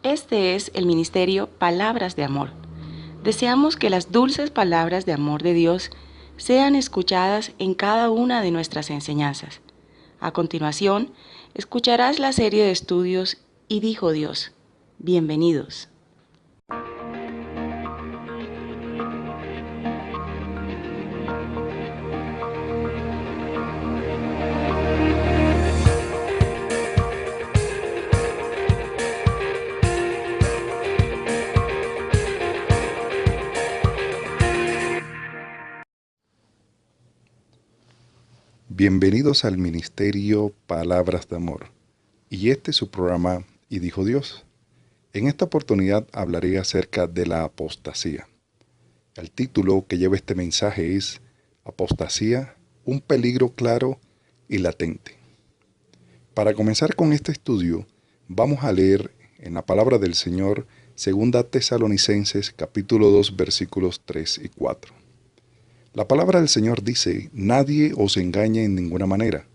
Este es el ministerio Palabras de Amor. Deseamos que las dulces palabras de amor de Dios sean escuchadas en cada una de nuestras enseñanzas. A continuación, escucharás la serie de estudios Y dijo Dios. Bienvenidos. Bienvenidos al Ministerio Palabras de Amor. Y este es su programa Y dijo Dios. En esta oportunidad hablaré acerca de la apostasía. El título que lleva este mensaje es Apostasía, un peligro claro y latente. Para comenzar con este estudio, vamos a leer en la palabra del Señor 2 Tesalonicenses capítulo 2 versículos 3 y 4. La palabra del Señor dice: nadie os engañe en ninguna manera,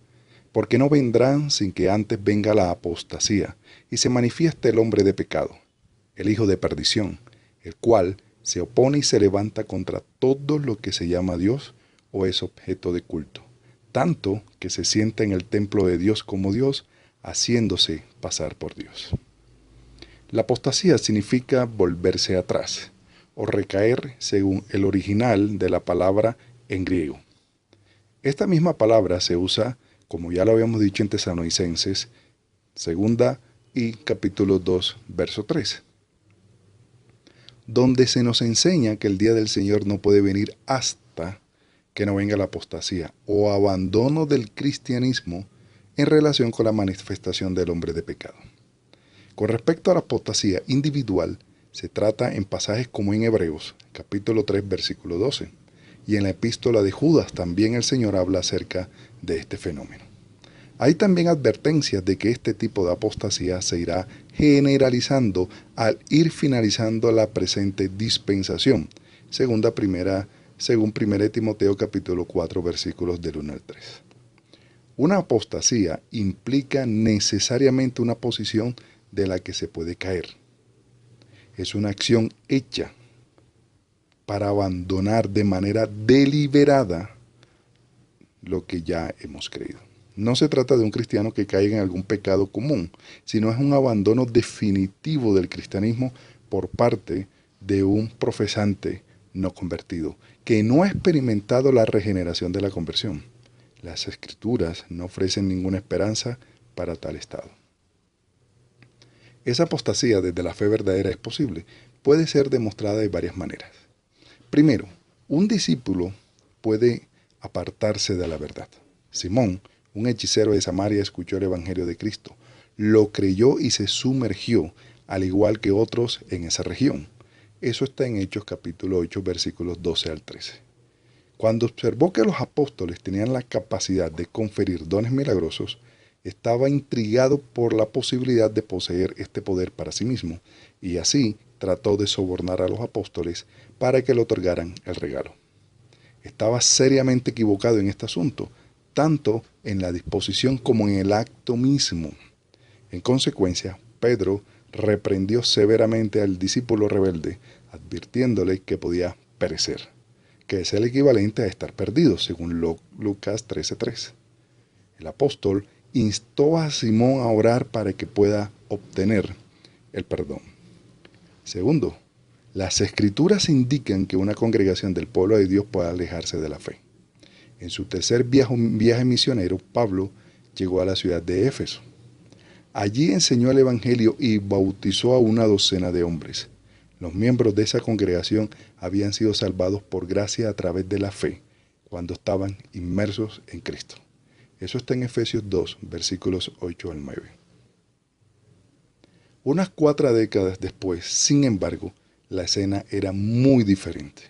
porque no vendrán sin que antes venga la apostasía y se manifieste el hombre de pecado, el hijo de perdición, el cual se opone y se levanta contra todo lo que se llama Dios o es objeto de culto, tanto que se sienta en el templo de Dios como Dios, haciéndose pasar por Dios. La apostasía significa volverse atrás o recaer según el original de la palabra en griego. Esta misma palabra se usa, como ya lo habíamos dicho en Tesalonicenses, segunda y capítulo 2, verso 3, donde se nos enseña que el día del Señor no puede venir hasta que no venga la apostasía o abandono del cristianismo en relación con la manifestación del hombre de pecado. Con respecto a la apostasía individual, se trata en pasajes como en Hebreos, capítulo 3, versículo 12, y en la epístola de Judas también el Señor habla acerca de este fenómeno. Hay también advertencias de que este tipo de apostasía se irá generalizando al ir finalizando la presente dispensación, según 1 Timoteo capítulo 4 versículos del 1 al 3. Una apostasía implica necesariamente una posición de la que se puede caer. Es una acción hecha para abandonar de manera deliberada lo que ya hemos creído. No se trata de un cristiano que caiga en algún pecado común, sino es un abandono definitivo del cristianismo por parte de un profesante no convertido, que no ha experimentado la regeneración de la conversión. Las Escrituras no ofrecen ninguna esperanza para tal estado. Esa apostasía desde la fe verdadera es posible. Puede ser demostrada de varias maneras. Primero, un discípulo puede apartarse de la verdad. Simón, un hechicero de Samaria, escuchó el Evangelio de Cristo, lo creyó y se sumergió, al igual que otros en esa región. Eso está en Hechos capítulo 8, versículos 12 al 13. Cuando observó que los apóstoles tenían la capacidad de conferir dones milagrosos, estaba intrigado por la posibilidad de poseer este poder para sí mismo, y así trató de sobornar a los apóstoles para que le otorgaran el regalo. Estaba seriamente equivocado en este asunto, tanto en la disposición como en el acto mismo. En consecuencia, Pedro reprendió severamente al discípulo rebelde, advirtiéndole que podía perecer, que es el equivalente a estar perdido, según Lucas 13:3. El apóstol instó a Simón a orar para que pueda obtener el perdón. Segundo, las Escrituras indican que una congregación del pueblo de Dios puede alejarse de la fe. En su tercer viaje misionero, Pablo llegó a la ciudad de Éfeso. Allí enseñó el Evangelio y bautizó a una docena de hombres. Los miembros de esa congregación habían sido salvados por gracia a través de la fe, cuando estaban inmersos en Cristo. Eso está en Efesios 2, versículos 8 al 9. Unas 4 décadas después, sin embargo, la escena era muy diferente.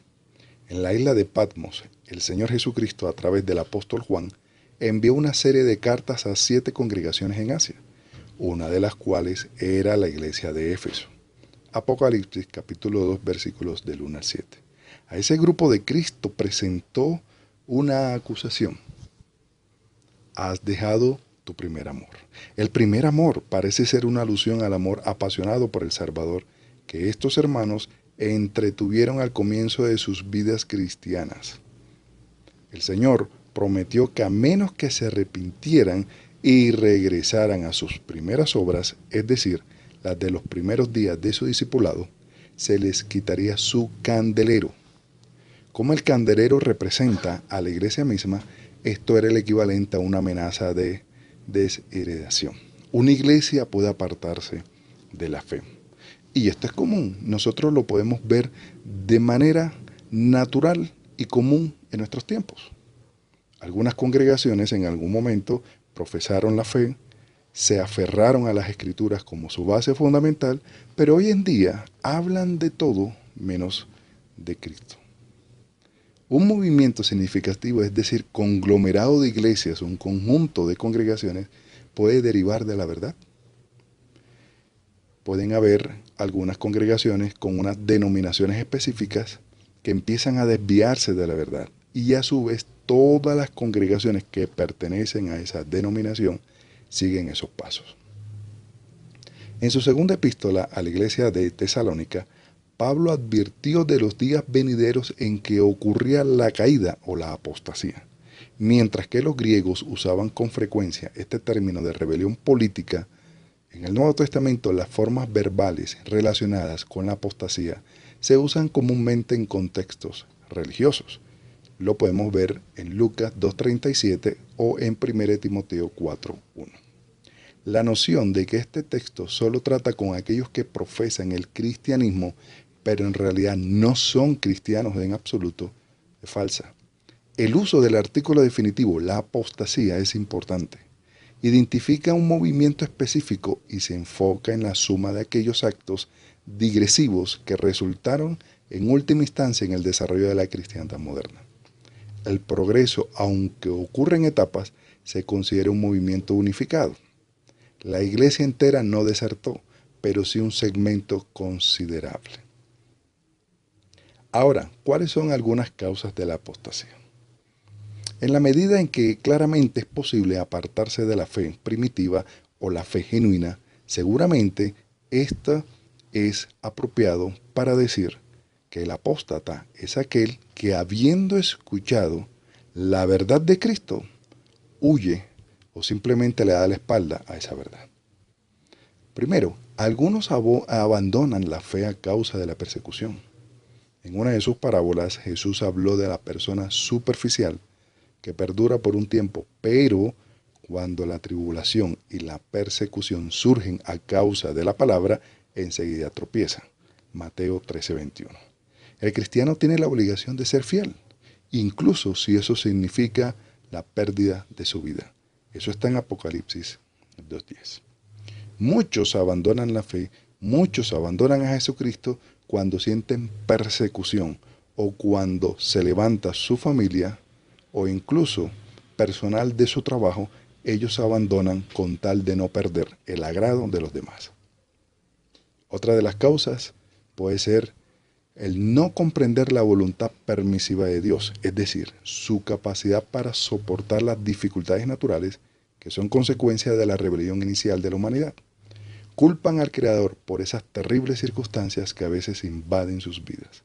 En la isla de Patmos, el Señor Jesucristo, a través del apóstol Juan, envió una serie de cartas a 7 congregaciones en Asia, una de las cuales era la iglesia de Éfeso. Apocalipsis capítulo 2 versículos del 1 al 7. A ese grupo de Cristo presentó una acusación. Has dejado tu primer amor. El primer amor parece ser una alusión al amor apasionado por el Salvador que estos hermanos entretuvieron al comienzo de sus vidas cristianas. El Señor prometió que a menos que se arrepintieran y regresaran a sus primeras obras, es decir, las de los primeros días de su discipulado, se les quitaría su candelero. Como el candelero representa a la iglesia misma, esto era el equivalente a una amenaza de desheredación. Una iglesia puede apartarse de la fe. Y esto es común. Nosotros lo podemos ver de manera natural y común en nuestros tiempos. Algunas congregaciones en algún momento profesaron la fe, se aferraron a las escrituras como su base fundamental, pero hoy en día hablan de todo menos de Cristo. Un movimiento significativo, es decir, conglomerado de iglesias, un conjunto de congregaciones, puede derivar de la verdad. Pueden haber algunas congregaciones con unas denominaciones específicas que empiezan a desviarse de la verdad y a su vez todas las congregaciones que pertenecen a esa denominación siguen esos pasos. En su segunda epístola a la iglesia de Tesalónica, Pablo advirtió de los días venideros en que ocurría la caída o la apostasía. Mientras que los griegos usaban con frecuencia este término de rebelión política, en el Nuevo Testamento las formas verbales relacionadas con la apostasía se usan comúnmente en contextos religiosos. Lo podemos ver en Lucas 2:37 o en 1 Timoteo 4:1. La noción de que este texto solo trata con aquellos que profesan el cristianismo, pero en realidad no son cristianos en absoluto, es falsa. El uso del artículo definitivo, la apostasía, es importante. Identifica un movimiento específico y se enfoca en la suma de aquellos actos digresivos que resultaron en última instancia en el desarrollo de la cristiandad moderna. El progreso, aunque ocurre en etapas, se considera un movimiento unificado. La iglesia entera no desertó, pero sí un segmento considerable. Ahora, ¿cuáles son algunas causas de la apostasía? En la medida en que claramente es posible apartarse de la fe primitiva o la fe genuina, seguramente esto es apropiado para decir que el apóstata es aquel que, habiendo escuchado la verdad de Cristo, huye o simplemente le da la espalda a esa verdad. Primero, algunos abandonan la fe a causa de la persecución. En una de sus parábolas, Jesús habló de la persona superficial que perdura por un tiempo, pero cuando la tribulación y la persecución surgen a causa de la palabra, enseguida tropieza. Mateo 13:21. El cristiano tiene la obligación de ser fiel, incluso si eso significa la pérdida de su vida. Eso está en Apocalipsis 2:10. Muchos abandonan la fe, muchos abandonan a Jesucristo cuando sienten persecución o cuando se levanta su familia o incluso personal de su trabajo, ellos abandonan con tal de no perder el agrado de los demás. Otra de las causas puede ser el no comprender la voluntad permisiva de Dios, es decir, su capacidad para soportar las dificultades naturales que son consecuencia de la rebelión inicial de la humanidad. Culpan al Creador por esas terribles circunstancias que a veces invaden sus vidas.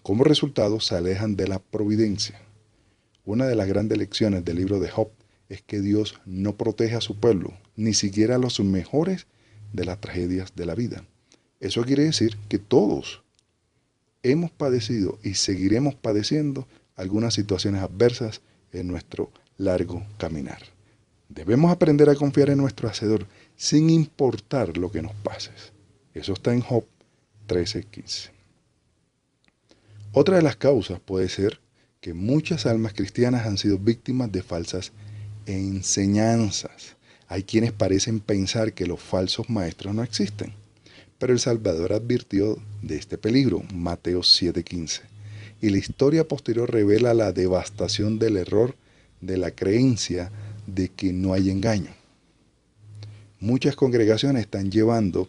Como resultado, se alejan de la providencia. Una de las grandes lecciones del libro de Job es que Dios no protege a su pueblo, ni siquiera a los mejores de las tragedias de la vida. Eso quiere decir que todos hemos padecido y seguiremos padeciendo algunas situaciones adversas en nuestro largo caminar. Debemos aprender a confiar en nuestro Hacedor sin importar lo que nos pase. Eso está en Job 13:15. Otra de las causas puede ser que muchas almas cristianas han sido víctimas de falsas enseñanzas. Hay quienes parecen pensar que los falsos maestros no existen. Pero el Salvador advirtió de este peligro, Mateo 7:15. Y la historia posterior revela la devastación del error de la creencia de que no hay engaño. Muchas congregaciones están llevando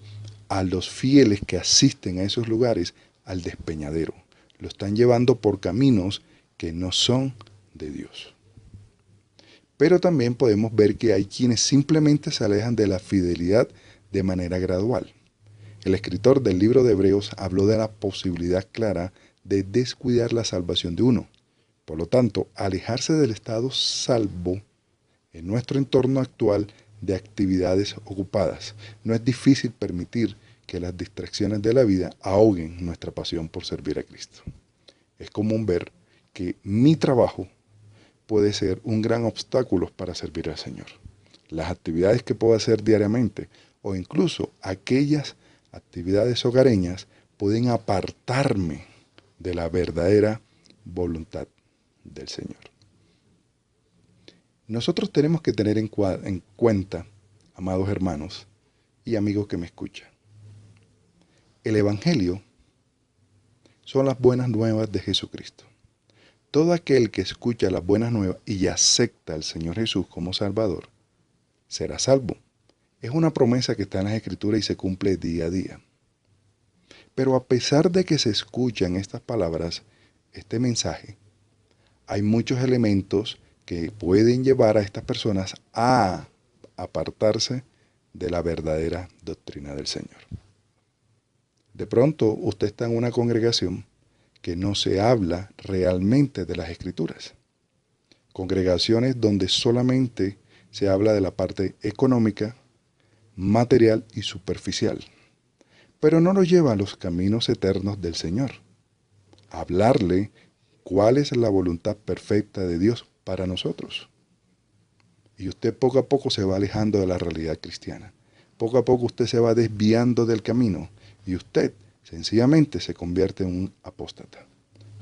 a los fieles que asisten a esos lugares al despeñadero. Lo están llevando por caminos que no son de Dios. Pero también podemos ver que hay quienes simplemente se alejan de la fidelidad de manera gradual. El escritor del libro de Hebreos habló de la posibilidad clara de descuidar la salvación de uno. Por lo tanto, alejarse del estado salvo en nuestro entorno actual de actividades ocupadas. No es difícil permitir que las distracciones de la vida ahoguen nuestra pasión por servir a Cristo. Es común ver que mi trabajo puede ser un gran obstáculo para servir al Señor. Las actividades que puedo hacer diariamente o incluso aquellas actividades hogareñas pueden apartarme de la verdadera voluntad del Señor. Nosotros tenemos que tener en cuenta, amados hermanos y amigos que me escuchan, el Evangelio son las buenas nuevas de Jesucristo. Todo aquel que escucha las buenas nuevas y acepta al Señor Jesús como Salvador, será salvo. Es una promesa que está en las Escrituras y se cumple día a día. Pero a pesar de que se escuchan estas palabras, este mensaje, hay muchos elementos que pueden llevar a estas personas a apartarse de la verdadera doctrina del Señor. De pronto usted está en una congregación que no se habla realmente de las Escrituras. Congregaciones donde solamente se habla de la parte económica, material y superficial, pero no lo lleva a los caminos eternos del Señor. Hablarle cuál es la voluntad perfecta de Dios para nosotros. Y usted poco a poco se va alejando de la realidad cristiana. Poco a poco usted se va desviando del camino y usted sencillamente se convierte en un apóstata.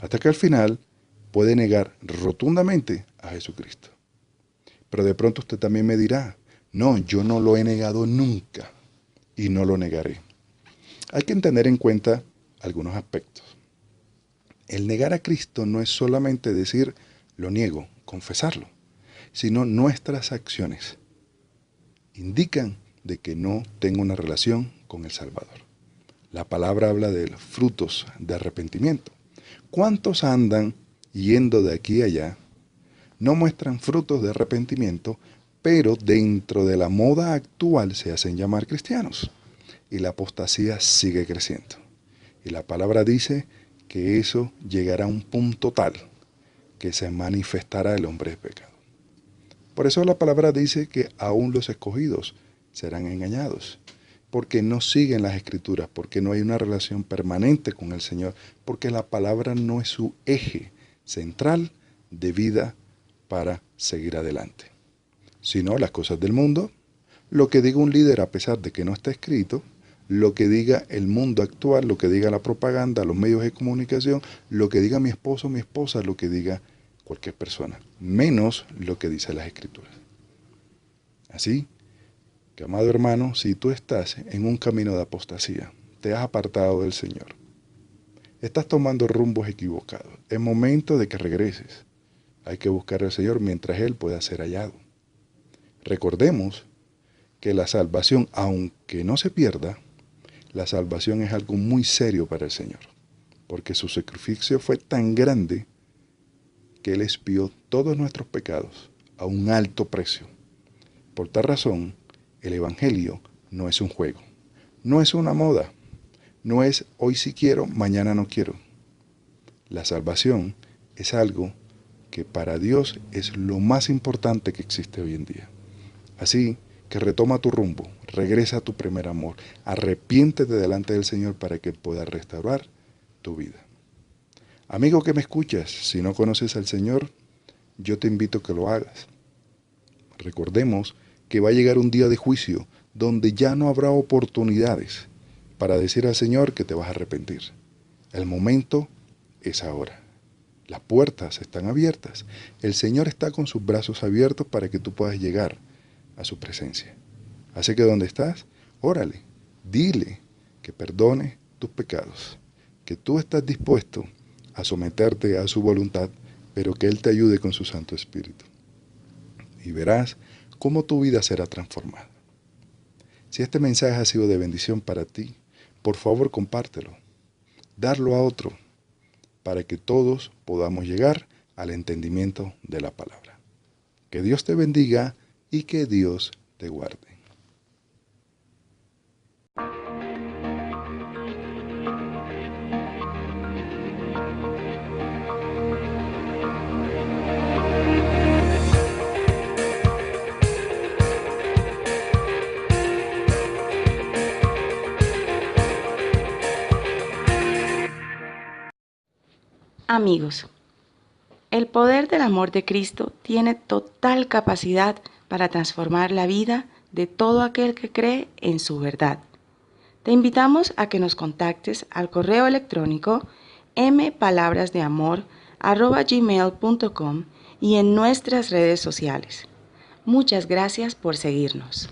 Hasta que al final puede negar rotundamente a Jesucristo. Pero de pronto usted también me dirá, no, yo no lo he negado nunca y no lo negaré. Hay que tener en cuenta algunos aspectos. El negar a Cristo no es solamente decir, lo niego, confesarlo, sino nuestras acciones indican de que no tengo una relación con el Salvador. La palabra habla de los frutos de arrepentimiento. ¿Cuántos andan yendo de aquí a allá? No muestran frutos de arrepentimiento, pero dentro de la moda actual se hacen llamar cristianos. Y la apostasía sigue creciendo. Y la palabra dice que eso llegará a un punto tal que se manifestará el hombre de pecado. Por eso la palabra dice que aún los escogidos serán engañados, porque no siguen las Escrituras, porque no hay una relación permanente con el Señor, porque la palabra no es su eje central de vida para seguir adelante, sino las cosas del mundo, lo que diga un líder a pesar de que no está escrito, lo que diga el mundo actual, lo que diga la propaganda, los medios de comunicación, lo que diga mi esposo, mi esposa, lo que diga cualquier persona, menos lo que dice las Escrituras. Así que, amado hermano, si tú estás en un camino de apostasía, te has apartado del Señor, estás tomando rumbos equivocados, es momento de que regreses. Hay que buscar al Señor mientras Él pueda ser hallado. Recordemos que la salvación, aunque no se pierda, la salvación es algo muy serio para el Señor, porque su sacrificio fue tan grande que Él expió todos nuestros pecados a un alto precio. Por tal razón, el Evangelio no es un juego, no es una moda, no es hoy sí quiero, mañana no quiero. La salvación es algo que para Dios es lo más importante que existe hoy en día. Así que retoma tu rumbo, regresa a tu primer amor, arrepiéntete delante del Señor para que pueda restaurar tu vida. Amigo que me escuchas, si no conoces al Señor, yo te invito a que lo hagas. Recordemos que va a llegar un día de juicio donde ya no habrá oportunidades para decir al Señor que te vas a arrepentir. El momento es ahora. Las puertas están abiertas. El Señor está con sus brazos abiertos para que tú puedas llegar a su presencia. Así que donde estás, órale, dile que perdone tus pecados, que tú estás dispuesto a someterte a su voluntad, pero que Él te ayude con su Santo Espíritu. Y verás cómo tu vida será transformada. Si este mensaje ha sido de bendición para ti, por favor compártelo, darlo a otro, para que todos podamos llegar al entendimiento de la palabra. Que Que Dios te bendiga y que Dios te guarde. Amigos, el poder del amor de Cristo tiene total capacidad para transformar la vida de todo aquel que cree en su verdad. Te invitamos a que nos contactes al correo electrónico mpalabrasdeamor@gmail.com y en nuestras redes sociales. Muchas gracias por seguirnos.